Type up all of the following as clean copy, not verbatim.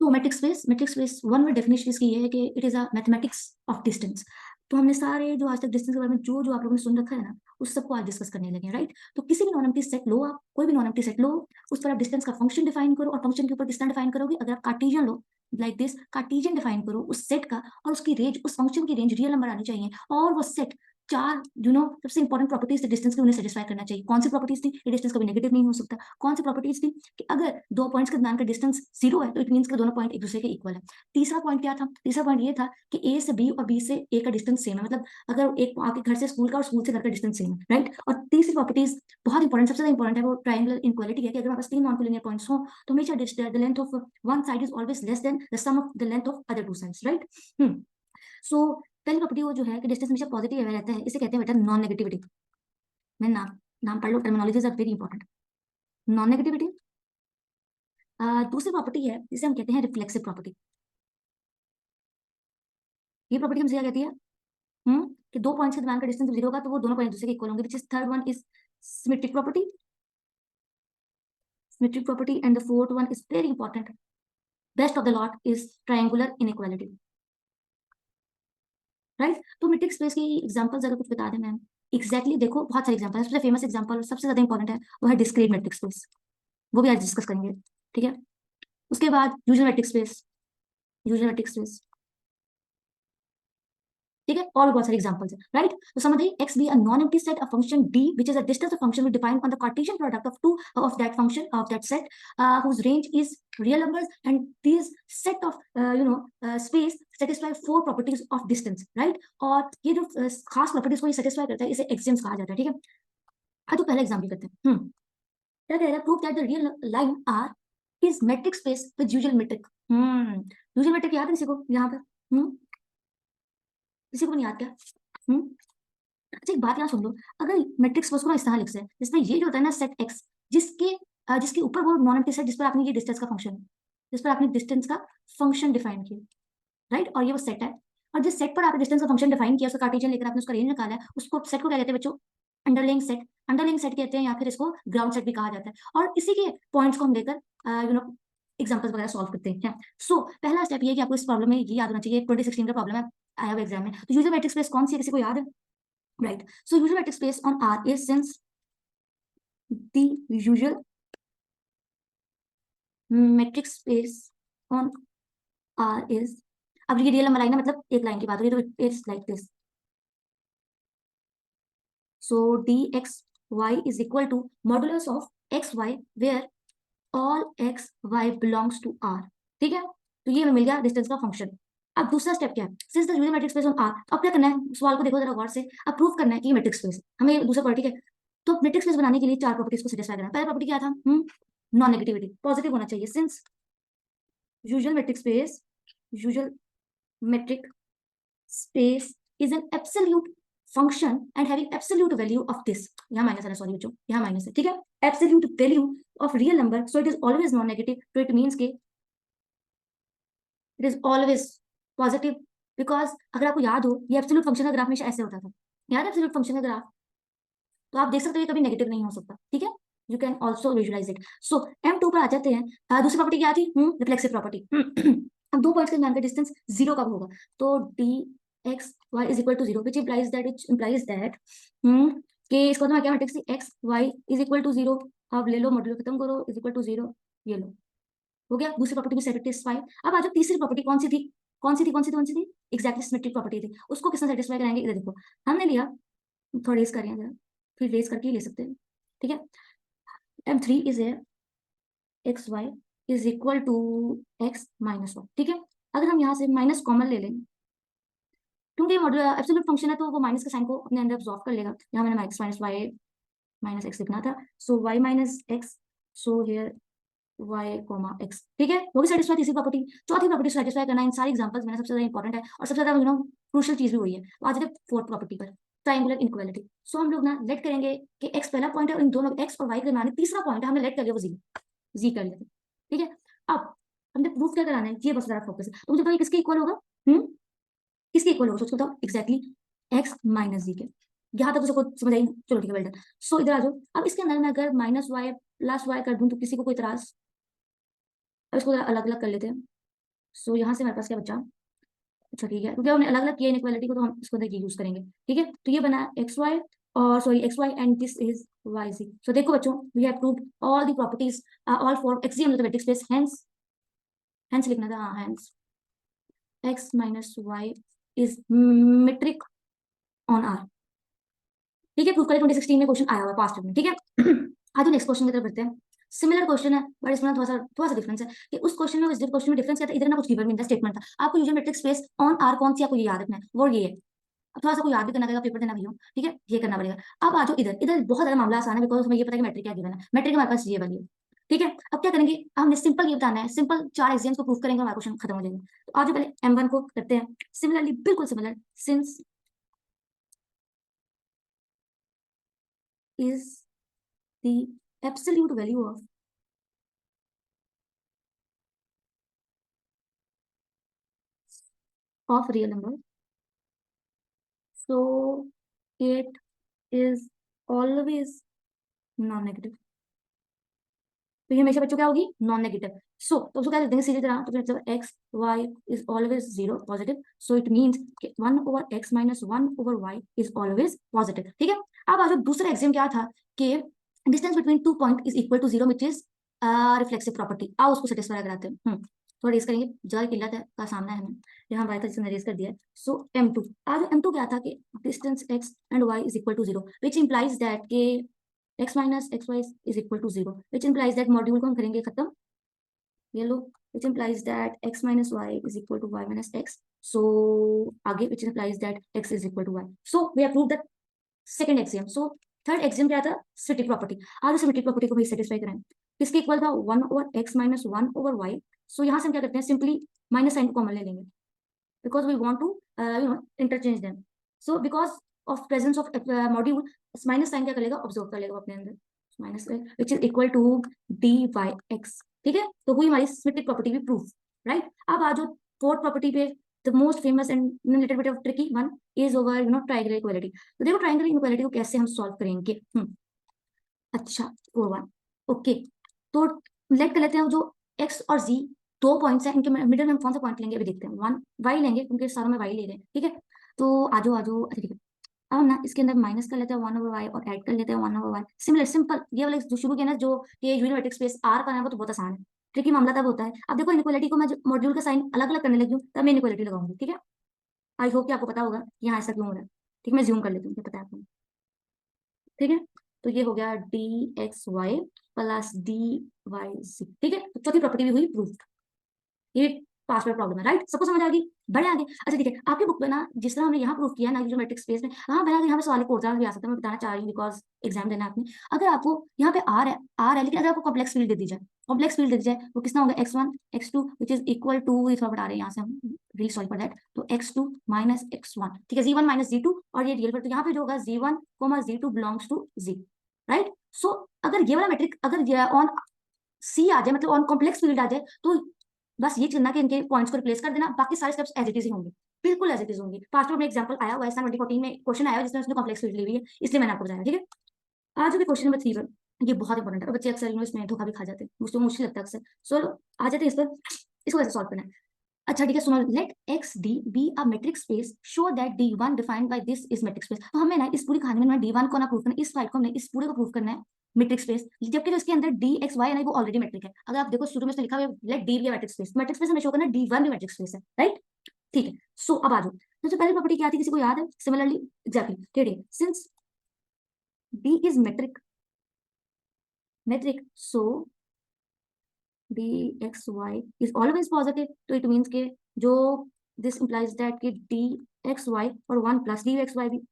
तो matrix space one में definition इसकी ये है कि it is a mathematics of distance. तो हमने सारे जो आज तक डिस्टेंस के बारे में जो जो आप लोगों ने सुन रखा है ना, उस सबको आज डिस्कस करने लगे हैं, राइट। तो किसी भी नॉन एम्प्टी सेट लो, आप कोई भी नॉन एम्प्टी सेट लो, उस पर आप डिस्टेंस का फंक्शन डिफाइन करो और फंक्शन के ऊपर डिस्टेंस डिफाइन करोगे। अगर आप Cartesian low like this, Cartesian define करो उस सेट का, और उसकी रेंज, उस फंक्शन की रेंज रियल नंबर आनी चाहिए, और वो सेट चार सबसे इंपॉर्टेंट प्रॉपर्टीज थी डिस्टेंस की, उन्हें सेटिस्फाई करना चाहिए। कौन सी प्रॉपर्टीज थी? ये डिस्टेंस कभी नेगेटिव नहीं हो सकता। कौन सी प्रॉपर्टीज थी? कि अगर दो पॉइंट्स के दरमियान का डिस्टेंस जीरो है तो इट मीन्स कि दोनों पॉइंट एक दूसरे के इक्वल है। तीसरा पॉइंट क्या था? तीसरा पॉइंट ये था कि ए से बी और बी से ए का डिस्टेंस सेम है, मतलब अगर एक आपके घर से स्कूल का और स्कूल से घर का डिस्टेंस सेम है, राइट। और तीसरी प्रॉपर्टीज बहुत इंपॉर्टेंट, सबसे ज्यादा इंपॉर्टेंट है, वो ट्रायंगुलर इनक्वालिटी है, कि अगर हमारे पास तीन नॉन कोलिनियर पॉइंट्स हो तो हमेशा the length of one side is always less than the sum of the length of other two sides, right. So पहली प्रॉपर्टी वो जो है कि डिस्टेंस हमेशा पॉजिटिव रहता है, इसे कहते हैं बेटा नॉन नेगेटिविटी। मैं नाम नाम पढ़ लो, terminologies are very important. Non negativity. दूसरी प्रॉपर्टी है जिसे हम कहते हैं रिफ्लेक्सिव प्रॉपर्टी। ये प्रॉपर्टी हमसे क्या कहती है? कि दो पॉइंट्स के दरमियान का डिस्टेंस जीरो होगा तो वो दोनों पॉइंट दूसरे के इक्वल होंगे, which is third one is symmetric property. Symmetric property and the fourth one is very important, best of the lot, is triangular inequality, right. तो मैट्रिक्स स्पेस की एग्जांपल्स अगर कुछ बता दें मैम, एग्जैक्टली देखो बहुत सारे एग्जांपल है, सबसे फेमस एग्जांपल सबसे ज्यादा इंपॉर्टेंट है वो है डिस्क्रीट मैट्रिक्स स्पेस, वो भी आज डिस्कस करेंगे, ठीक है। उसके बाद usual metrics space, usual metrics space, ठीक है, और भी बहुत सारे एग्जांपल्स है, राइट। तो समझिए x be a non empty set of function D which is a distance of function defined on the Cartesian product of two of that function of that set whose range is real numbers, and these set of space satisfy four properties of distance, right। और ये जो खास properties को ये satisfy करता है इसे axioms कहा जाता है, ठीक है। हाँ, तो पहला एग्जांपल करते हैं। क्या कह रहा है? Prove that the real line R is metric space with usual metric. Usual metric याद है किसी को यहाँ पर? किसी को नहीं याद क्या? हम्म अच्छा, एक बात यहाँ सुन लो। अगर मैट्रिक्स को ना इस तरह लिख से, जिसमें ये जो होता है ना सेट एक्स, जिसके जिसके ऊपर वो नॉन एम्प्टी सेट जिस पर आपने ये डिस्टेंस का फंक्शन, जिस पर आपने डिस्टेंस का फंक्शन डिफाइन किया, राइट, और ये वो सेट है, और जिस सेट पर आपने डिस्टेंस का फंक्शन डिफाइन किया, उसका कार्टेशियन लेकर आपने उसका रेंज निकाला है, उसको सेट को क्या कहते हैं बच्चों? Underlying set. अंडरलाइंग सेट कहते हैं, या फिर इसको ग्राउंड सेट भी कहा जाता है। और इसी के पॉइंट्स को हम लेकर एग्जाम्पल्स वगैरह सॉल्व करते हैं। सो पहला स्टेप ये है कि आपको इस प्रॉब्लम में ये याद होना चाहिए, 2016 का प्रॉब्लम है, आया हुआ एग्जाम में। तो यूजर मैट्रिक्स स्पेस कौन सी है, किसी को याद है? Right. So usual matrix space on R is, since the usual matrix space on R is, अब ये रियल नंबर आई ना, मतलब एक लाइन की बात हो रही है, तो it's like this. So dx y is equal to modulus of x y where all x y belongs to R, ठीक है। तो ये हमें मिल गया डिस्टेंस का फंक्शन। अब दूसरा स्टेप क्या है? Since the usual metrics space on R, अब क्या करना है? सवाल को देखो जरा गौर से। अब प्रूव करना है कि ये मैट्रिक्स स्पेस है, हमें दूसरा पॉइंट, ठीक है। तो मैट्रिक्स स्पेस बनाने के लिए चार प्रॉपर्टीज को सेटिस्फाई करना है। पहला प्रॉपर्टी क्या था? नॉन नेगेटिविटी, पॉजिटिव होना चाहिए। Since usual metrics space, usual matric space is an absolute function and having absolute value of this, यहाँ माइनस है, सॉरी बच्चों, यहाँ माइनस है, ठीक है। Absolute value of real number, so it is always non negative, तो it means के it is always positive. Because अगर आपको याद हो, ये एब्सोल्यूट फंक्शन का ग्राफ हमेशा ऐसे होता था, याद है एब्सोल्यूट फंक्शन का ग्राफ? तो आप देख सकते हो ये कभी नेगेटिव नहीं हो सकता, ठीक है। You can also visualize it. So M2 पर आ जाते हैं। दूसरी प्रॉपर्टी क्या थी? Reflexive property. अब दो पॉइंट्स के बीच का डिस्टेंस जीरो कब होगा? तो dx y is equal to zero, which implies that कि इसको तो मैं क्या metrics x y is equal to zero. अब ले लो, मॉड्यूल खत्म करो, इज इक्वल टू जीरो, ये लो, हो गया। दूसरी प्रॉपर्टी भी सेटिस्फाई। अब आ जाओ तीसरी प्रॉपर्टी, कौन सी थी? कौन सी थी? एग्जैक्टली सिमेट्रिक प्रॉपर्टी थी। उसको किसने सेटिस्फाई कराएंगे? इधर देखो, हमने लिया, थोड़ा रेस करें जरा, फिर रेस करके ही ले सकते हैं, ठीक है। M3 is a x y is equal to x minus one, ठीक है। अगर हम यहाँ से माइनस कॉमन ले लें, क्योंकि मॉड्यूल एब्सोल्यूट फंक्शन है तो वो माइनस के साइन को अपने अंदर ऑब्जॉर्व कर लेगा। यहाँ मैंने minus minus y minus x लिखना था, so y minus x, so here y comma x, ठीक है। वो भी सेटिस्फाई, तीसरी प्रॉपर्टी। चौथी प्रॉपर्टी सेटिस्फाई करना, इन सारी एग्जांपल्स में सबसे ज्यादा इंपॉर्टेंट है और सबसे ज्यादा क्रूशियल चीज भी वही है। तो आज फोर्थ प्रॉपर्टी पर, ट्रायंगुलर इनइक्वालिटी। सो हम लोग ना लेट करेंगे कि एक्स पहला पॉइंट है और इन दोनों एक्स और वाई के दरमियान तीसरा पॉइंट है, हमने लेट कर लिया वो जी कर लिया, ठीक है। अब हमने प्रूफ क्या कराना है, ये बस जरा फोकस है। तो मुझे बताइए किसके इक्वल होगा? किसके इक्वल होगा? सोचो बताओ एग्जैक्टली, एक्स माइनस जी के। यहाँ तक तो सबको समझ आई? चलो ठीक है, वेल डन। सो इधर आ जाओ। अब इसके अंदर मैं अगर माइनस वाई प्लस वाई कर दूं तो किसी को कोई इतराज? अब इसको अलग अलग कर लेते हैं। सो यहाँ से हमारे पास क्या बचा, अच्छा ठीक है, क्योंकि हमने अलग अलग किया इनइक्वालिटी को, तो हम इसको देखिए यूज करेंगे, ठीक है। तो ये बना एक्स वाई, और sorry x y and this is y c. So देखो बच्चों, we have proved all the properties all four axiom of the matrix space, hence hence लिखना था, हाँ hence x minus y is metric on R, ठीक है। Proof करें 2016 में question आया हुआ पास्ट में, ठीक है। आज नेक्स्ट क्वेश्चन की तरफ बढ़ते हैं। सिमिलर क्वेश्चन है बट इसमें थोड़ा सा डिफरेंस है कि उस क्वेश्चन में, इस क्वेश्चन में डिफरेंस क्या था, इधर ना कुछ गिवन नहीं था, स्टेटमेंट था। आपको usual metrics space on R कौन सी आपको ये याद रखना है, वो ये है। अब थोड़ा सा कोई याद भी करना पड़ेगा, पेपर देना भी हो, ठीक है, ये करना पड़ेगा। अब आ जाओ इधर, इधर बहुत ज्यादा मामला आसान है, बिकॉज हमें ये पता है कि मैट्रिक क्या गिवन है, मैट्रिक हमारे पास ये वाली है, ठीक है। अब क्या करेंगे, हमने सिंपल ये बताना है, सिंपल 4 एग्जाम्स को प्रूव करेंगे, हमारा क्वेश्चन खत्म हो जाएगा। तो आज पहले M1 को करते हैं। सिमिलरली, बिल्कुल similar, since is the absolute value of real number, so it is always non-negative। तो ये हमेशा बच्चों क्या होगी, नॉन नेगेटिव। सो तो उसको क्या लिख देंगे सीधे तरह, तो फिर x y is always zero positive, so it means one over x minus one over y is always positive, ठीक है। अब आज दूसरा एग्जाम क्या था कि distance between two points is equal to zero, which is reflexive property. आओ उसको सेटिस्फाई कराते हैं। थोड़ा रेस करेंगे, ज्यादा किल्लत है का सामना है हमें, यहाँ वाई का जिसने रेस कर दिया है। सो M2, आज M2 क्या था कि distance x and y is equal to zero, which implies that के x minus x y is equal to zero, which implies that module को हम करेंगे खत्म, ये लो, which implies that x minus y is equal to y minus x. So आगे which implies that x is equal to y. So we have proved that second axiom. So third axiom क्या था, symmetric property. आज symmetric property को भी satisfy करें, किसके equal था, one over x minus one over y. So यहाँ से हम क्या करते हैं, सिंपली माइनस साइन को कॉमन ले लेंगे, because we want to interchange them, so because of presence of module, minus sign क्या कर लेगा, ऑब्जर्व कर लेगा अपने अंदर, minus which is equal to d y x, ठीक है। तो हुई हमारी सिमेट्रिक प्रॉपर्टी भी प्रूफ, राइट। अब आ जाओ फोर्थ प्रॉपर्टी पे, the most famous and little bit of tricky one is over triangular equality. तो देखो ट्रायंगुलर इक्वालिटी को कैसे हम सॉल्व करेंगे। अच्छा 4 1, ओके। तो लेट कर लेते हैं जो एक्स और जी दो पॉइंट्स हैं, इनके मिडिल में हम कौन सा पॉइंट लेंगे अभी देखते हैं, वन वाई लेंगे, क्योंकि सारों में वाई ले रहे हैं, ठीक है। तो आजो आजो, अच्छा ठीक है। अब हम ना इसके अंदर माइनस कर लेते हैं वन ओवर वाई और ऐड कर लेते हैं one over y. Similar simple, ये वाला जो शुरू किया ना, जो ये यूनिट स्पेस आर का है, वो तो बहुत आसान है, ट्रिकी मामला तब होता है। अब देखो इनइक्वालिटी को मैं मॉड्यूल का साइन अलग अलग करने लगी हूँ, तब मैं इनइक्वालिटी लगाऊंगी, ठीक है। आई होप कि आपको पता होगा कि यहाँ ऐसा क्यों हो रहा है, ठीक है। मैं ज्यूम कर लेती हूँ, पता है आपको, ठीक है। तो ये हो गया d x y plus d y c, ठीक है। तो चौथी प्रॉपर्टी भी हुई प्रूफ, ये पास में प्रॉब्लम है, राइट। सबको समझ आ गई, बड़े आगे। अच्छा ठीक है, आपकी बुक में ना जिस तरह हमने यहाँ प्रूफ किया ना जो मैट्रिक्स स्पेस में, हाँ बना यहाँ पे सवाल को भी आ सकता है, मैं बताना चाह रही हूँ बिकॉज एग्जाम देना है आपने। अगर आपको यहाँ पे आर है लेकिन अगर आपको कॉम्प्लेक्स फील्ड दे दी जाए, कॉम्प्लेक्स फील्ड दे दी जाए, वो कितना होगा, x1 x2 which is equal to, थोड़ा बता रहे हैं यहाँ से हम, रियल सॉरी फॉर दैट, तो x2 माइनस x1, ठीक है, z1 माइनस z2, और ये रियल पर, तो यहाँ पे जो होगा z1 z2 belongs to z, right. So अगर ये वाला मैट्रिक अगर ऑन सी आ जाए, मतलब ऑन कॉम्प्लेक्स फील्ड आ जाए, तो बस ये करना कि इनके पॉइंट्स को रिप्लेस कर देना, बाकी सारे स्टेप्स एज इट इज ही होंगे, बिल्कुल एज इट इज होंगे। पास्ट में एग्जांपल आया हुआ है, 2014 में क्वेश्चन आया जिसमें उसने कॉम्प्लेक्स फील्ड ली हुई है, इसलिए मैंने आपको बताया, ठीक है। आज भी क्वेश्चन नंबर 3 पर, ये बहुत इंपॉर्टेंट है, बच्चे अक्सर इसमें धोखा भी खा जाते हैं, मुझे मुश्किल लगता है अक्सर। सो आ जाते हैं इस पर, इसको कैसे सॉल्व करना है। अच्छा ठीक है, सुनो, let x d be a metric space, show that d one defined by this is metric space. तो हमें ना इस पूरी कहानी में डी वन को ना प्रूव करना है, इस फाइल को हमने इस पूरे को प्रूव करना है मेट्रिक स्पेस, जबकि जो इसके अंदर डी एक्स वाई है ना वो ऑलरेडी मेट्रिक है। अगर आप देखो शुरू में लिखा हुआ है let d be metric space हमें शो करना है डी वन भी मेट्रिक स्पेस है, राइट। ठीक है, सो अब आ जाओ, तो पहली प्रॉपर्टी क्या थी, किसी को याद है, सिमिलरली एग्जैक्टली, ठीक है, since d is metric so dxy is always positive, तो इट मीन्स के जो दिस इंप्लाइज दैट कि dxy और 1 प्लस dxy भी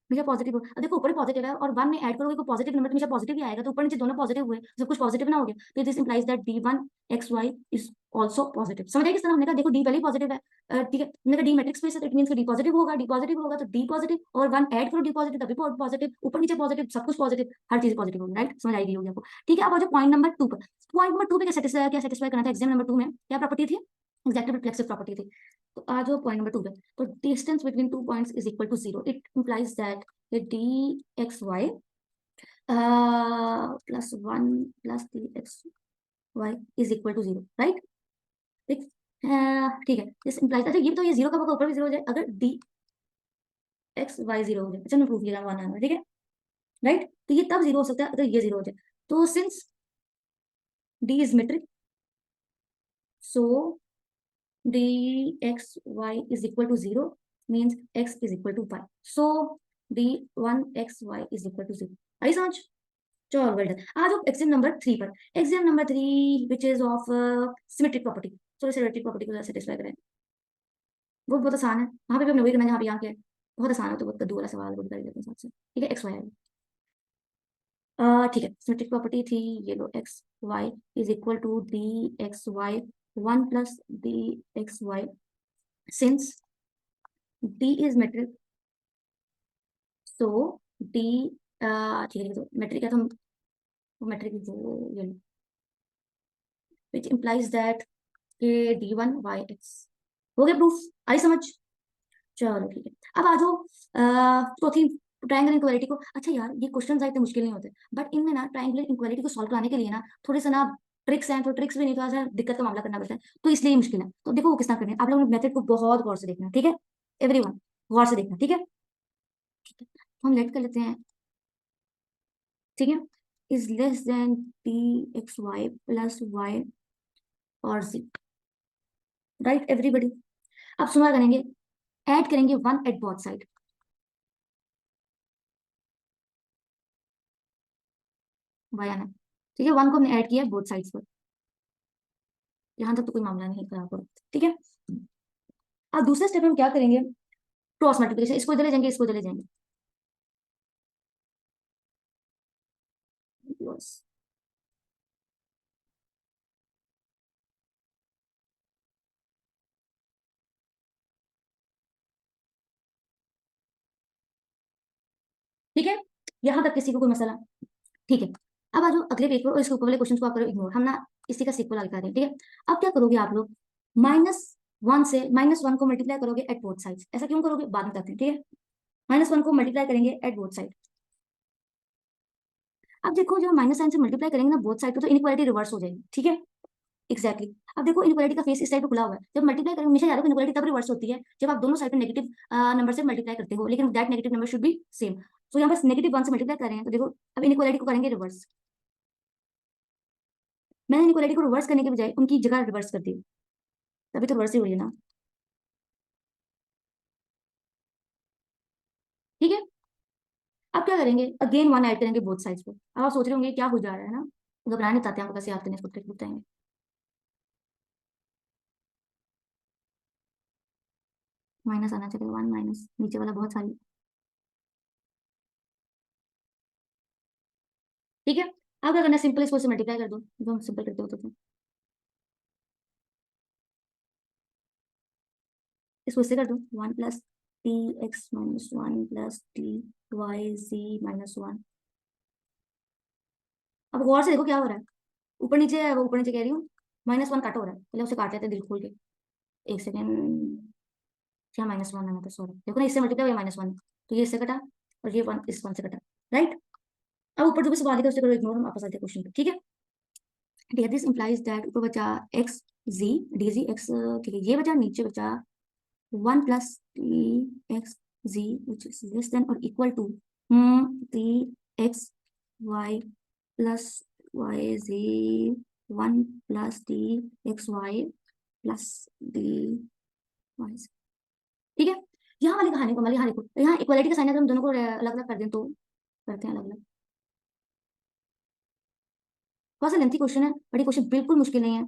हमेशा पॉजिटिव हो। अब देखो ऊपर पॉजिटिव है और 1 में ऐड करोगे तो पॉजिटिव नंबर हमेशा पॉजिटिव ही आएगा, तो ऊपर नीचे दोनों पॉजिटिव हुए, सब कुछ पॉजिटिव ना हो गया, तो this implies that d1xy is also positive. समझ आए किस तरह, हमने कहा देखो डी पहले ही पॉजिटिव है, ठीक है, हमने कहा डी मैट्रिक्स स्पेस है, तो इट मींस डी पॉजिटिव होगा, डी पॉजिटिव होगा तो डी पॉजिटिव, और 1 ऐड करो डी पॉजिटिव तभी पॉजिटिव, ऊपर नीचे पॉजिटिव, सब कुछ पॉजिटिव, हर चीज पॉजिटिव होगी, राइट। समझ आएगी होगी आपको, ठीक है। अब आ जाओ पॉइंट नंबर 2 पर। पॉइंट नंबर 2 पे क्या सेटिस्फाई करना था, एग्जाम नंबर 2 में क्या प्रॉपर्टी थी, एग्जैक्टली रिफ्लेक्सिव प्रॉपर्टी थी। तो आ जाओ पॉइंट नंबर 2 पे, तो distance between two points is equal to zero, it implies that dxy plus 1 plus dxy is equal to 0, right? ठीक है, दिस इंप्लाइज, अच्छा ये तो ये जीरो का ऊपर भी जीरो हो जाए अगर डी एक्स वाई जीरो हो जाए। अच्छा मैं प्रूफ किया वन आना, ठीक है राइट। तो ये तब जीरो हो सकता है अगर ये जीरो हो जाए। तो since d is metric, so dxy is equal to 0 means x is equal to 5. So d1xy is equal to 0. आई समझ? चलो वेल डन। आ जाओ एग्जाम नंबर 3 पर। Exam number 3 which is of symmetric property. चलो symmetric property को satisfy करें। वो बहुत आसान है, वहां पे भी हमने वही करना है जहाँ पे यहाँ किया है। बहुत आसान है, तो बहुत कद्दू वाला सवाल वो भी कर लेते हैं साथ से। ठीक है एक्स वाई। ठीक है, सिमेट्रिक प्रॉपर्टी थी, ये लो x y is equal to d x y one plus d x y since D is metric, so D ठीक है, तो metric है तो metric is which implies that के D1 yx हो गया प्रूफ। आई समझ? चलो ठीक है, अब आ जाओ चौथी ट्रायंगल इनक्वालिटी को। अच्छा यार ये क्वेश्चन इतने मुश्किल नहीं होते, बट इनमें ना ट्रायंगल इनक्वालिटी को सॉल्व कराने के लिए ना थोड़े से ना ट्रिक्स हैं, तो ट्रिक्स भी नहीं, थोड़ा सा दिक्कत का मामला करना पड़ता है, तो इसलिए ये मुश्किल है। तो देखो वो किस तरह करनी है, आप लोगों ने मेथड को बहुत गौर से देखना है, ठीक है एवरीवन, गौर से देखना, ठीक है। ठीक है, तो हम लेट कर लेते हैं, ठीक है, is less than t x y plus y और जी, राइट एवरीबडी। अब सुना करेंगे, ऐड करेंगे one at both side, y आना, ठीक है, वन को हमने ऐड किया बोथ साइड्स पर, यहां तक तो कोई मामला नहीं खराब हो, ठीक है। अब दूसरे स्टेप में हम क्या करेंगे, क्रॉस मल्टीप्लिकेशन, इसको इधर ले जाएंगे, इसको इधर ले जाएंगे, बस। ठीक है, यहां तक किसी को कोई मसला? ठीक है, अब आ जाओ अगले पेज पर और इसके ऊपर वाले क्वेश्चन को आप करो इग्नोर, हम ना इसी का सीक्वल आगे कर रहे हैं, ठीक है। अब क्या करोगे आप लोग, -1 से -1 को मल्टीप्लाई करोगे एट बोथ साइड्स, ऐसा क्यों करोगे बाद में बताते हैं, ठीक है। -1 को मल्टीप्लाई करेंगे एट बोथ साइड। अब देखो जब माइनस साइन से मल्टीप्लाई करेंगे ना बोथ साइड को, तो इनइक्वालिटी रिवर्स हो जाएगी, ठीक है एग्जैक्टली exactly। अब देखो इनइक्वालिटी का फेस इस साइड पे खुला हुआ है, जब मल्टीप्लाई करेंगे हमेशा याद रखो इनइक्वालिटी तब रिवर्स होती है जब आप दोनों साइड पे नेगेटिव नंबर से मल्टीप्लाई करते हो, लेकिन that negative number should be same. तो यहाँ पर -1 से मल्टीप्लाई कर रहे हैं, तो देखो अब इनइक्वालिटी को करेंगे रिवर्स। मैंने इनइक्वालिटी को रिवर्स करने के बजाय उनकी जगह रिवर्स कर दी, तभी तो रिवर्स ही हुई है ना, ठीक है। अब क्या करेंगे, अगेन वन ऐड करेंगे बोथ साइड्स पे। अब आप सोच रहे होंगे क्या हो जा रहा है ना, घबराने चाहते हैं आपको कैसे याद करने, इसको ट्रिक बताएंगे। माइनस आना चाहिए, वन माइनस नीचे वाला बहुत सारी, ठीक है। अब क्या करना है, सिंपल इसको से मल्टीप्लाई कर दो, जो हम सिंपल करते होते थे, इसको इससे कर दो, one plus t x minus one plus t y g -1। अब गौर से देखो क्या हो रहा है, ऊपर नीचे है, वो ऊपर नीचे कह रही हूँ, -1 काटा हो रहा है, पहले उसे काट लेते हैं दिल खोल के, एक सेकेंड। क्या -1 आना था, सॉरी, देखो ना इससे मल्टीप्लाई हुआ -1, तो ये इससे कटा और ये वन इस वन से कटा, राइट। अब ऊपर जो भी सवाल है उससे करो इग्नोर, हम वापस आते हैं क्वेश्चन पे, ठीक है। ठीक है, दिस इंप्लाइज दैट, ऊपर बचा x g d g x, ठीक है, ये बचा, नीचे बचा one plus t x g which is less than और equal to t x y plus y g one plus t x y plus d y, ठीक है। यहाँ वाली कहानी को, यहाँ देखो, यहाँ इक्वालिटी का साइन अगर हम दोनों को अलग अलग कर दें तो करते हैं अलग अलग। थोड़ा सा लेंथी क्वेश्चन है, बट ये क्वेश्चन बिल्कुल मुश्किल नहीं है।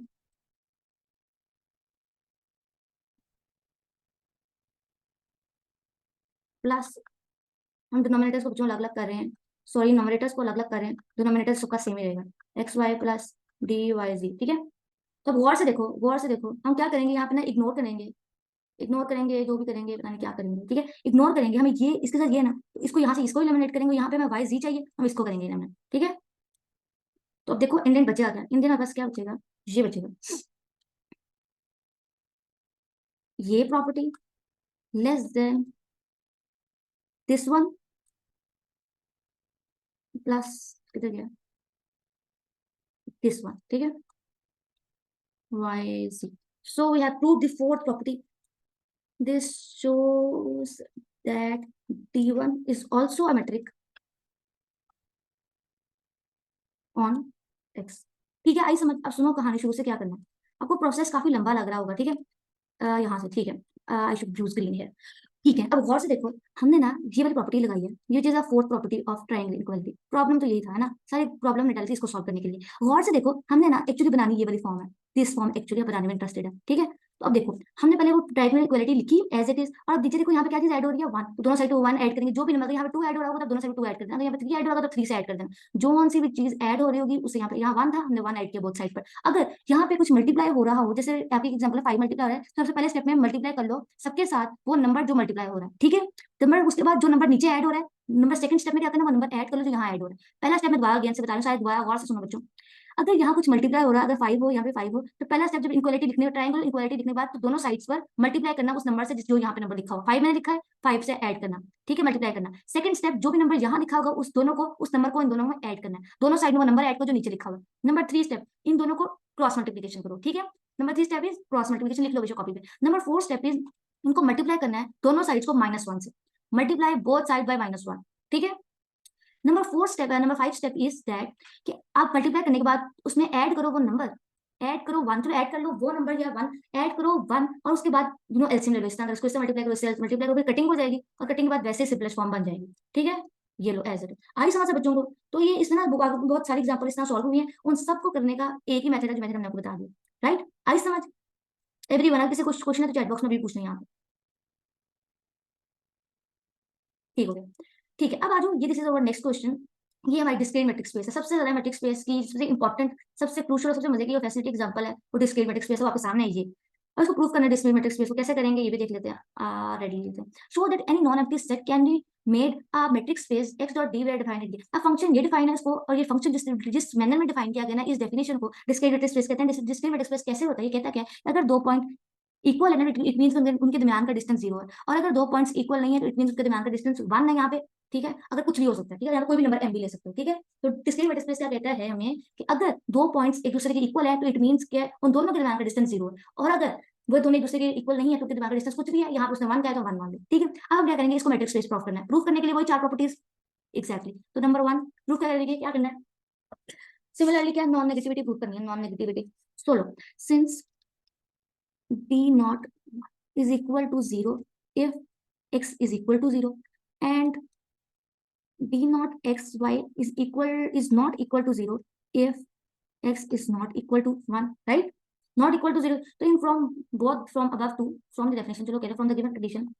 प्लस हम डिनोमिनेटर्स को बच्चों अलग अलग कर रहे हैं, सॉरी नोमिनेटर्स को अलग अलग कर रहे हैं, डिनोमिनेटर्स सबका सेम ही रहेगा, x y plus d y g, ठीक है। तो अब गौर से देखो, गौर से देखो, हम क्या करेंगे यहाँ पे ना, इग्नोर करेंगे, इग्नोर करेंगे जो भी करेंगे, पता नहीं क्या करेंगे, ठीक है, इग्नोर करेंगे हमें ये, इसके साथ ये ना, तो इसको यहाँ से इसको एलिमिनेट करेंगे, यहाँ पे हमें वाई जी चाहिए, हम इसको करेंगे एलिमिनेट, ठीक है। तो अब देखो इंडियन बचेगा क्या, इंडियन बस क्या बचेगा, ये बचेगा, ये property less than this one plus किधर गया दिस वन, ठीक है y g, So we have proved the fourth property. This shows that D1 is also a metric on X. ठीक है, आई समझ। अब सुनो कहानी शुरू से क्या करना है। आपको प्रोसेस काफी लंबा लग रहा होगा, ठीक है। यहाँ से ठीक है, आई शुड यूज ग्रीन है। ठीक है, अब गौर से देखो, हमने ना ये वाली प्रॉपर्टी लगाई है, ये चीज है fourth property of triangle equality. Problem तो यही था, है ना, सारी प्रॉब्लम निकाली थी इसको सॉल्व करने के लिए। गौर से देखो, हमने ना एक्चुअली बनानी ये वाली फॉर्म है, दिस फॉर्म एक्चुअली बनाने में इंटरेस्टेड है, ठीक है। तो अब देखो, हमने पहले वो ट्रायंगल इक्वालिटी लिखी एज इट इज, और अब नीचे देखो यहाँ पे क्या चीज ऐड हो रही है, वन। तो दोनों साइड 1 ऐड करेंगे, जो भी नंबर यहाँ पे 2 ऐड हो रहा होगा तो दोनों साइड 2 ऐड कर देना, अगर यहाँ पे 3 ऐड हो रहा होगा तो 3 से ऐड कर देना। जो कौन सी भी चीज ऐड हो रही होगी उसे यहाँ पे, यहाँ 1 था, हमने 1 ऐड किया बोथ साइड पर। अगर यहाँ पे कुछ मल्टीप्लाई हो रहा हो, जैसे आपकी एग्जांपल 5 मल्टीप्लाई हो रहा है, तो सबसे पहले स्टेप में मल्टीप्लाई कर लो सबके साथ वो नंबर जो मल्टीप्लाई हो रहा है, ठीक है। नंबर उसके बाद जो नंबर नीचे ऐड हो रहा है, नंबर सेकंड स्टेप में क्या करना है, वो नंबर ऐड कर लो जो यहाँ ऐड हो रहा है। पहला स्टेप में दोबारा ज्ञान से बता रहा हूँ, शायद दोबारा गौर से सुनो बच्चों। अगर यहाँ कुछ मल्टीप्लाई हो रहा है, अगर 5 हो यहाँ पे 5 हो, तो पहला स्टेप जब इक्वालिटी लिखने, ट्रायंगल इक्वालिटी लिखने के बाद तो दोनों साइड्स पर मल्टीप्लाई करना उस नंबर से जो यहाँ पे नंबर लिखा हुआ 5 मैंने लिखा है, 5 से ऐड करना, ठीक है, मल्टीप्लाई करना। सेकंड स्टेप, जो भी नंबर यहाँ लिखा होगा उस दोनों को, उस नंबर को इन दोनों में ऐड करना है, दोनों साइड में वो नंबर ऐड करो जो नीचे लिखा हुआ है। नंबर 3 स्टेप, इन दोनों को क्रॉस मल्टीप्लीकेशन करो, ठीक है। Number 3 step is cross multiplication, लिख लो बेशक कॉपी पे। नंबर 4 स्टेप इज इनको मल्टीप्लाई करना है दोनों साइड्स को -1 से, मल्टीप्लाई बोथ साइड बाय -1, ठीक है। नंबर 4 स्टेप है, नंबर 5 स्टेप इज दैट कि आप मल्टीप्लाई करने के बाद उसमें ऐड करो वो नंबर, ऐड करो 1, तो ऐड कर लो वो नंबर या 1, ऐड करो 1, और उसके बाद एलसीएम ले लो। इस तरह इसको इससे मल्टीप्लाई करो, इससे मल्टीप्लाई करो, कटिंग हो जाएगी, और कटिंग के बाद वैसे सिंपलेस्ट फॉर्म बन जाएगी, ठीक है। ये लो एज इट। आई समझ है बच्चों को। तो ये इसमें ना बहुत सारी एग्जांपल इस तरह सॉल्व हुई है, उन सबको करने का एक ही मेथड है जो मैंने हमने आपको बता दिया, राइट। आई समझ एवरीवन। अगर किसी कुछ क्वेश्चन है तो चैट बॉक्स में भी पूछना है यहाँ पे, ठीक हो गया। ठीक है, अब आ जाओ, ये this is our next question. ये हमारी डिस्क्रीट मैट्रिक्स स्पेस है, सबसे ज्यादा मैट्रिक्स स्पेस की सबसे इंपॉर्टेंट, सबसे क्रूशियल और सबसे मजे की फैसिलिटी एग्जांपल है वो डिस्क्रीट मैट्रिक्स स्पेस है, वो आपके सामने है ये। और इसको प्रूव करना है डिस्क्रीट मैट्रिक्स स्पेस को कैसे करेंगे ये भी देख लेते हैं, रेडी लेते हैं। Show that any non empty set can be made a metrics space x dot d where defined. अब फंक्शन ये डिफाइन है इसको, और ये फंक्शन जिस मैनर में डिफाइन किया गया ना, इस डेफिनेशन को डिस्क्रीट मैट्रिक्स स्पेस कहते हैं। डिस्क्रीट मैट्रिक्स स्पेस कैसे होता है, ये कहता क्या है, अगर दो पॉइंट इक्वल है ना, इट मींस उनके दरमियान का डिस्टेंस 0 है, और अगर दो पॉइंट्स इक्वल नहीं है तो इट मींस उनके दरमियान का डिस्टेंस 1 है यहाँ पे, ठीक है। अगर कुछ भी हो सकता है, ठीक है, यहाँ कोई भी नंबर m भी ले सकते हो, ठीक है। तो डिस्क्रीट मैट्रिक्स स्पेस क्या कहता है हमें कि अगर दो पॉइंट्स एक दूसरे के इक्वल है तो इट मींस क्या, उन दोनों के दरमियान का डिस्टेंस 0 है, और अगर वो दोनों एक दूसरे के इक्वल नहीं है तो उनके दरमियान का डिस्टेंस कुछ भी है, यहाँ पर उसने 1 कहा है तो 1 मान लो, ठीक है। अब हम क्या करेंगे, इसको मैट्रिक्स स्पेस प्रूव करना है। प्रूव करने के लिए वही 4 प्रॉपर्टीज एग्जैक्टली। तो नंबर 1 प्रूव करेंगे, क्या करना है, सिमिलरली क्या, नॉन नेगेटिविटी प्रूव करनी है, non negativity. Solo since d not is equal to 0 if x is equal to 0 and d not xy is not equal to 0 if x is not equal to 1, right, not equal to 0। तो in from both from above two from the definition, चलो कह रहे from the given condition,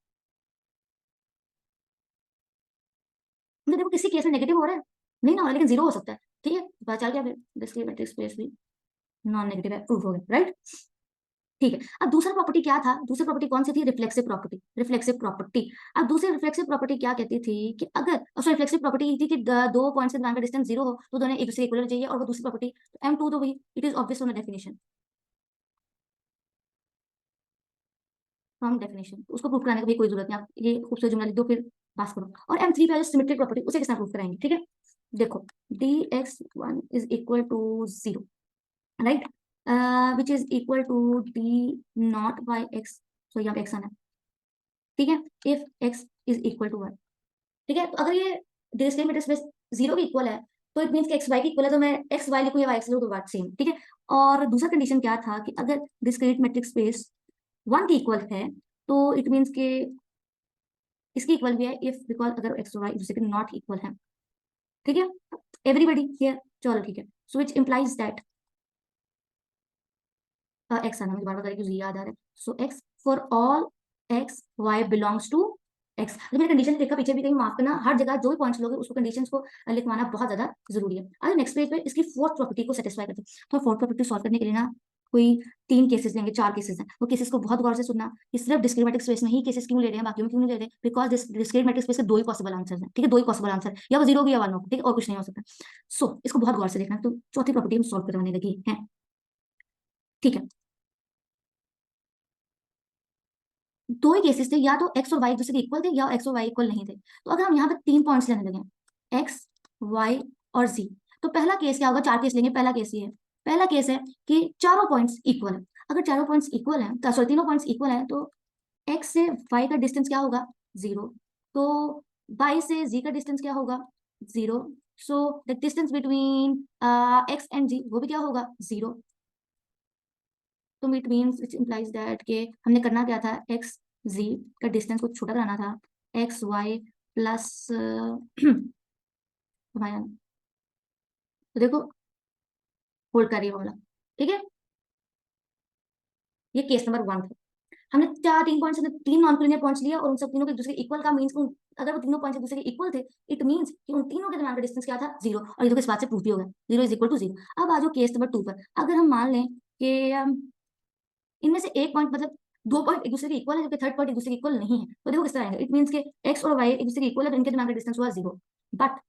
मतलब देखो किसी case में negative हो रहा है, नहीं ना हो रहा, लेकिन 0 हो सकता है, ठीक है, पता चल गया फिर डिस्क्रीट मैट्रिक्स स्पेस भी नॉन नेगेटिव है, प्रूफ हो गया, राइट। ठीक है, अब दूसरा प्रॉपर्टी क्या था, दूसरी प्रॉपर्टी कौन सी थी, रिफ्लेक्सिव प्रॉपर्टी, रिफ्लेक्सिव प्रॉपर्टी। अब दूसरी रिफ्लेक्सिव प्रॉपर्टी क्या कहती थी कि अगर, सॉरी रिफ्लेक्सिव प्रॉपर्टी थी कि दो पॉइंट्स के दरमियान का डिस्टेंस 0 हो तो दोनों एक दूसरे इक्वल चाहिए, और वो दूसरी प्रॉपर्टी M2 तो वही, it is obvious from the definition, from definition. उसको प्रूव कराने की भी कोई जरूरत नहीं, आप ये खूबसूरत जुमला लिख दो फिर पास करो। और M3 पे जो सिमेट्रिक प्रॉपर्टी उसे किस तरह प्रूव कराएंगे, ठीक है। देखो dx1 is equal to 0, right, which is equal to d not by x, तो यहाँ पे x आना है, ठीक है, if x is equal to 1, ठीक है। तो अगर ये डिस्क्रीट मैट्रिक्स स्पेस 0 के इक्वल है तो इट मींस कि x y के इक्वल है, तो मैं x y लिखूं या y x लिखूं तो बात सेम, ठीक है। और दूसरा कंडीशन क्या था कि अगर डिस्क्रीट मैट्रिक्स स्पेस 1 के इक्वल है तो इट मींस कि इसके इक्वल भी है इफ, बिकॉज अगर x और y एक दूसरे के नॉट इक्वल है, ठीक है, एवरीबडी हियर, चलो ठीक है। सो विच इंप्लाइज दैट x आना, मुझे बार बार करके याद आ रहा है। So x for all x y belongs to x। अगर मैंने कंडीशन लिखा पीछे भी, कहीं माफ करना, हर जगह जो भी पॉइंट्स लोगे उसको कंडीशंस को लिखवाना बहुत ज्यादा जरूरी है। आज नेक्स्ट पेज पे इसकी फोर्थ प्रॉपर्टी को सेटिस्फाई करते हैं। तो फोर्थ प्रॉपर्टी सॉल्व करने के लिए ना कोई 3 केसेस लेंगे, 4 केसेस हैं, वो केसेस को बहुत गौर से सुनना कि सिर्फ डिस्क्रीट मैट्रिक्स स्पेस में ही केसेस क्यों ले रहे हैं, बाकी में क्यों नहीं ले रहे, बिकॉज डिस्क्रीट मैट्रिक्स स्पेस के 2 ही पॉसिबल आंसर हैं, ठीक है, 2 ही पॉसिबल आंसर, या वो 0 होगी या 1 होगी, ठीक है, और कुछ नहीं हो सकता। सो इसको बहुत गौर से देखना। तो चौथी प्रॉपर्टी हम सॉल्व करवाने लगे हैं, ठीक है। दो ही केसेस थे, या तो एक्स और वाई एक दूसरे के इक्वल थे या एक्स और वाई इक्वल नहीं थे। तो अगर हम यहाँ पे 3 पॉइंट्स लेने लगे एक्स वाई और जी, तो पहला केस क्या होगा, 4 केस लेंगे, पहला केस ये है, पहला केस है कि चारों पॉइंट्स इक्वल है। अगर चारों पॉइंट्स इक्वल हैं, तो सॉरी तीनों पॉइंट्स इक्वल हैं, तो x से y का डिस्टेंस क्या होगा, 0। तो y से z का डिस्टेंस क्या होगा, 0। So the distance between x and z वो भी क्या होगा, 0। तो it means it implies that के हमने करना क्या था, x z का डिस्टेंस को छोटा कराना था, x y प्लस हमारा, तो देखो होल्ड करिए वाला, ठीक है। ये केस नंबर 1 था। हमने चार तीन पॉइंट्स, तीन नॉन कोलिनियर पॉइंट्स लिया और उन सब तीनों के एक दूसरे के इक्वल का मींस, अगर वो तीनों पॉइंट्स एक दूसरे के इक्वल थे, इट मींस कि उन तीनों के दरमियान का डिस्टेंस क्या था, 0। और ये तो इस बात से प्रूफ भी हो गया, 0 इज इक्वल टू 0। अब आ जाओ केस नंबर 2 पर। अगर हम मान लें कि इनमें से एक पॉइंट मतलब दो पॉइंट एक दूसरे के इक्वल है, जबकि थर्ड पॉइंट एक दूसरे के इक्वल नहीं है, तो देखो किस तरह आएगा। इट मींस के एक्स और वाई एक दूसरे के इक्वल है, तो इनके दरमियान का डिस्टेंस हुआ 0। बट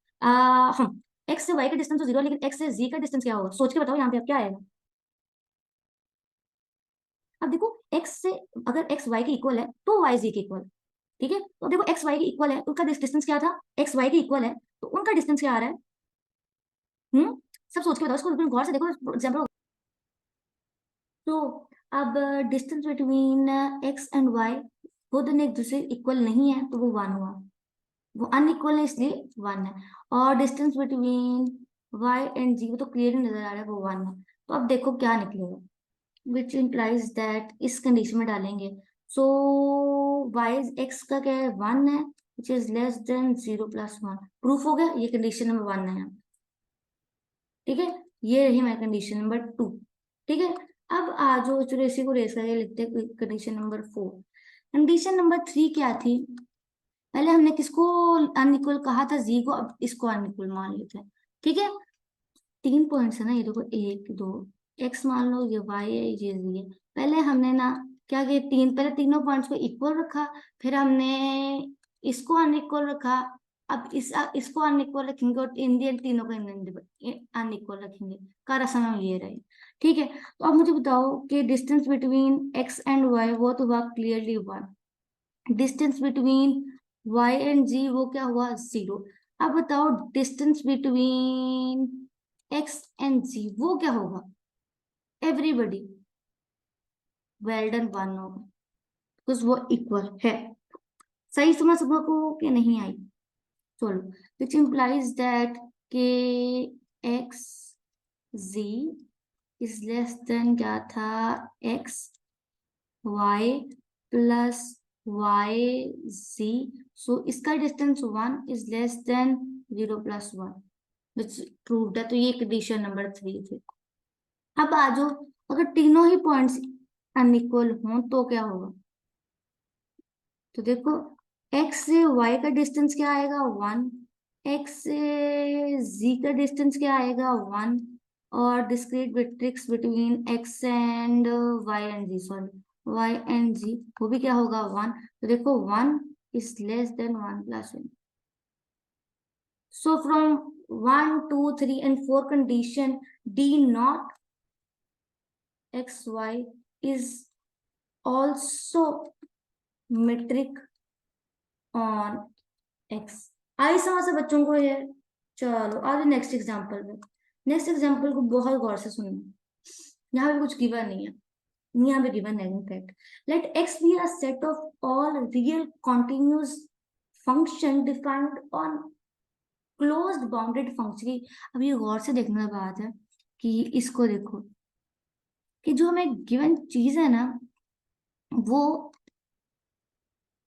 हम एक्स से वाई का डिस्टेंस तो 0, लेकिन एक्स से जी का डिस्टेंस क्या होगा, सोच के बताओ यहाँ पे अब क्या आएगा। अब देखो x से, अगर x y के इक्वल है तो y z के इक्वल, ठीक है। तो देखो x y के इक्वल है, उनका डिस्टेंस क्या था, x y के इक्वल है, तो उनका डिस्टेंस क्या आ रहा है। सब सोच के बताओ इसको, बिल्कुल गौर से देखो एग्जाम्पल। तो अब distance between x and y वो दोनों एक दूसरे इक्वल नहीं है, तो वो 1 हुआ। वो अनइक्वल है इसलिए 1 है। और distance between y and z वो तो क्लियरली नजर आ रहा है, वो 1 है। तो अब देखो क्या निकलेगा, विच implies दैट इस कंडीशन में डालेंगे। सो y x का क्या है, 1 है, विच is less then 0 plus 1। Proof हो गया, ये कंडीशन नंबर 1 है, ठीक है। ये रही हमारी कंडीशन नंबर 2, ठीक है। अब आ जाओ, चलो इसी को रेस करके लिखते हैं कंडीशन नंबर 4। कंडीशन नंबर 3 क्या थी, पहले हमने किसको अनइक्वल कहा था, जी को, अब इसको अनइक्वल मान लेते हैं, ठीक है। तीन पॉइंट्स है ना, ये देखो, एक दो, एक्स मान लो, ये वाई है, ये जी है। पहले हमने ना क्या किया, पहले तीनों पॉइंट्स को इक्वल रखा, फिर हमने इसको अनइक्वल रखा। अब इसको अनइक्वल रखेंगे और इन दी एंड तीनों को अनइक्वल रखेंगे। का रसम हम ये रहे, ठीक है। तो अब मुझे बताओ कि distance between x and y वो तो हुआ clearly 1, distance between y and g वो क्या हुआ, 0। अब बताओ distance between x and g वो क्या होगा, एवरीबडी, वेल डन, 1 होगा, बिकॉज वो इक्वल है। सही समझ सबको कि नहीं आई, चलो। विच इंप्लाइज दैट के x z is less then क्या था, x y plus y z। सो इसका distance 1 is less then 0 plus 1, which proved है। तो ये कंडीशन नंबर 3 थी। अब आ जाओ, अगर तीनों ही पॉइंट्स अनइक्वल हों तो क्या होगा। तो देखो x से y का डिस्टेंस क्या आएगा, 1। x से z का डिस्टेंस क्या आएगा, 1। और discrete matrix between x and y and z, sorry y and z वो भी क्या होगा, 1। तो देखो 1 is less then 1 plus 1। So from 1 2 3 and 4 condition, d not xy is also metric on x। आई समझ से बच्चों को ये, चलो आज नेक्स्ट एग्जांपल में। नेक्स्ट एग्जांपल को बहुत गौर से सुनना, यहाँ पे कुछ गिवन नहीं है, यहाँ पे गिवन है in fact, let x be a set of all real continuous function defined on closed bounded function। अब ये गौर से देखने बात है कि इसको देखो कि जो हमें गिवन चीज है ना, वो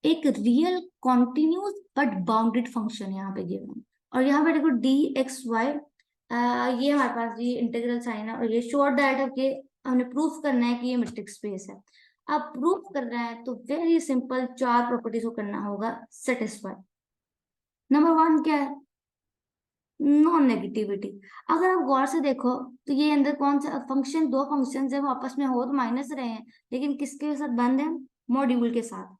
एक real continuous but bounded function यहाँ पे गिवन। और यहाँ पे देखो डी एक्स वाई, ये हमारे पास ये इंटीग्रल साइन है, और ये शॉर्ट डायरेक्ट के हमने प्रूफ करना है कि ये मेट्रिक स्पेस है। अब प्रूफ कर रहा है तो वेरी सिंपल, चार प्रॉपर्टीज को करना होगा सेटिस्फाई। नंबर 1 क्या है, नॉन नेगेटिविटी। अगर आप गौर से देखो तो ये अंदर कौन सा फंक्शन, दो फंक्शन है वो आपस में हो तो माइनस रहे हैं, लेकिन किसके साथ बंद है, मॉड्यूल के साथ,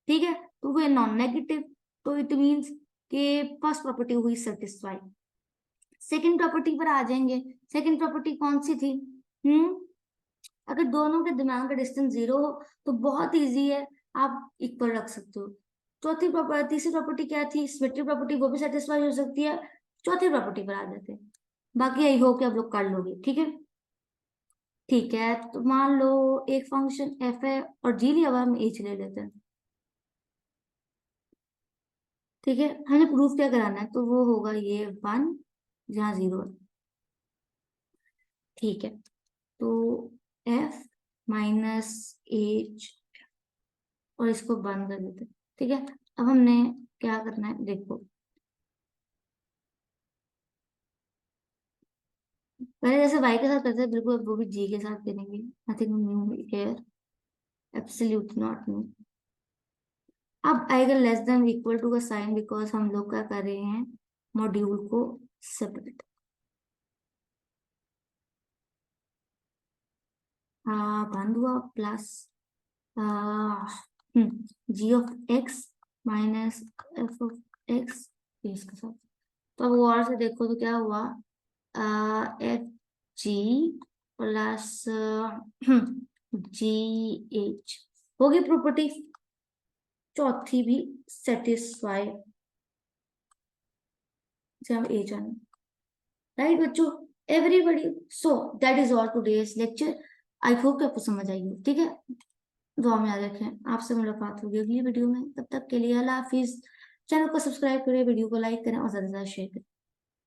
ठीक है। तो वो नॉन नेगेटिव, तो इट मींस कि फर्स्ट प्रॉपर्टी हुई सेटिस्फाई। सेकंड प्रॉपर्टी पर आ जाएंगे। सेकंड प्रॉपर्टी कौन सी थी, अगर दोनों के दरमियान का डिस्टेंस 0 हो तो बहुत इजी है, आप इक्वल रख सकते हो। चौथी प्रॉपर्टी, तीसरी प्रॉपर्टी क्या थी, सिमेट्री प्रॉपर्टी, वो भी सेटिस्फाई हो सकती है। चौथी प्रॉपर्टी पर आ जाते हैं, बाकी आई होप कि आप लोग कर लोगे, ठीक है। ठीक है, तो मान लो एक फंक्शन एफ है और जी लिया हुआ, हम एच ले लेते हैं। ठीक है, हमें प्रूफ क्या कराना है, तो वो होगा ये 1 जहाँ 0 है। ठीक है, तो एफ माइनस एच, और इसको बंद कर देते हैं। ठीक है, अब हमने क्या करना है देखो, पहले जैसे y के साथ करते हैं बिल्कुल, अब वो भी g के साथ करेंगे। Nothing new here, absolute not new. अब आएगा लेस देन इक्वल टू का साइन, बिकॉज हम लोग क्या कर रहे हैं, मॉड्यूल को सेपरेट। बंद हुआ plus g of x minus f of x इसके साथ। तो अब और से देखो तो क्या हुआ, एफ जी प्लस जी एच होगी प्रॉपर्टी चौथी भी सेटिस्फाई, से हम ए जाने। राइट बच्चों, everybody, so that is all today's lecture. I hope कि आपको समझ आई हो। ठीक है, दुआ में याद रखें, आपसे मुलाकात होगी अगली वीडियो में। तब तक के लिए अल्लाह हाफिज। चैनल को सब्सक्राइब करें, वीडियो को लाइक करें और ज्यादा से ज्यादा शेयर करें।